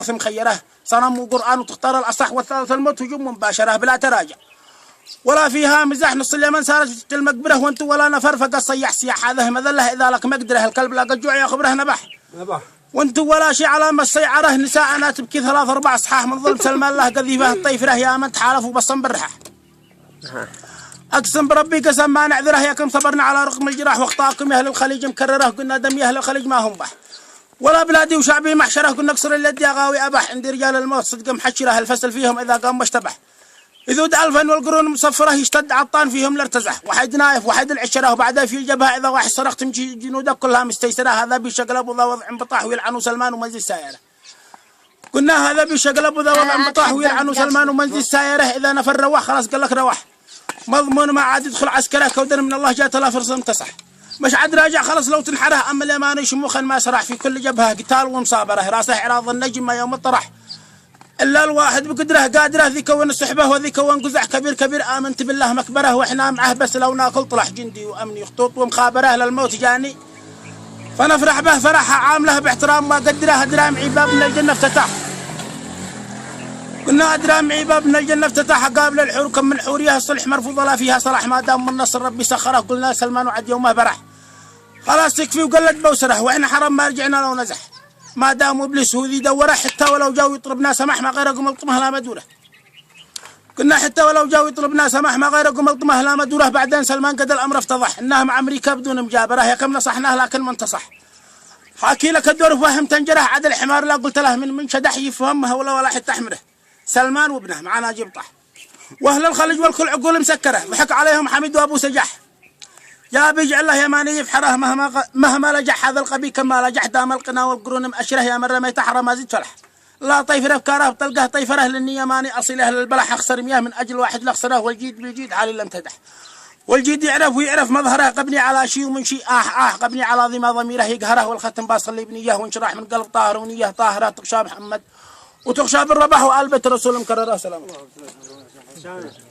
مخيره صنم وقرآن وتختار الأصح والثالث الموت هجوم مباشرة بلا تراجع ولا فيها مزاح. نص اليمن صارت المقبرة وانتو ولا نفر فقد صيح سياح هذا مذله إذا لك مقدره الكلب لا قد جوع يخبره نبح وانتو ولا شيء على ما السيعرة نساءنا تبكي 3-4 أصحاح من ظلم سلمان الله قذيفه الطيفرة يا من تحالفوا بالصن بالرحة. أقسم بربي قسم ما نعذره ياكم صبرنا على رقم الجراح واخطاكم يا أهل الخليج مكرره قلنا دم يا أهل الخليج ما هم بح ولا بلادي وشعبي محشره قلنا اكسر اليد يا غاوي أبح عندي رجال الموت صدق محشره الفصل فيهم إذا قام مشتبح إذود ألفا والقرون مصفرة يشتد عطان فيهم لارتزح واحد نايف واحد العشرة وبعدها في الجبهة إذا واحد صرخ تمشي جنودك كلها مستيسرة هذا بيشقلب وذا وضع بطاح ويلعنوا سلمان ومنزل السائرة. قلنا هذا بيشقلب وذا وضع بطاح ويلعنوا سلمان ومنزل السائرة إذا نفر روح خلاص قال لك روح مضمون ما عاد يدخل عسكره كودر من الله جات لا فرصة متصح مش عاد راجع خلص لو تنحره أما اليماني شموخا ما سرح في كل جبهة قتال ومصابرة راسه عراض النجم ما يوم الطرح إلا الواحد بقدره قادره ذي كون السحبة وذي كون قزح كبير آمنت بالله مكبره وإحنا معه بس لو ناكل طلح جندي وأمني خطوط ومخابره للموت جاني فنفرح به فرحة عامله باحترام ما قدره درام عباب من الجنة افتتح قلنا درام عباب من الجنة افتتح قابل الحور كم من حوريها الصلح مرفوض لا فيها صلاح ما دام من نصر ربي سخره قلنا سلمان وعد يومه برح خلاص يكفي وقلت بوسره وإحنا حرام ما رجعنا لو نزح ما دام ابليس هو ذي دوره حتى ولو جاوا يطلبنا سماح ما غيركم الطمه لا مدوره قلنا حتى ولو جاوا يطلبنا سماح ما غيركم الطمه لا مدوره بعدين سلمان قد الامر افتضح انها مع امريكا بدون مجابره يا كم نصحناه لكن ما انتصح حاكي لك الدور فهم تنجره عاد الحمار لا قلت له من شدح يفهمها ولا حتى احمره سلمان وابنه معنا جبطح واهل الخليج والكل عقول مسكره وحك عليهم حميد وابو سجاح يا بيجعل الله يماني يفحره مهما لجح هذا القبي كما لجح دام القنا والقرون مأشره يا مرة ما يتحرى ما زيد فلح لا طيفره بكاره بتلقاه طيفره لاني يماني اصيل اهل البلح اخسر مياه من اجل واحد لاخسره والجيد بالجيد حالي لم تدح والجيد يعرف ويعرف مظهره قبني على شيء ومن شيء قبني على ضما ضميره يقهره والختم باصل لي بنيه وانشراح من قلب طاهر ونيه طاهره تخشى محمد وتخشى بالربح وقلبة رسول مكرره سلام الله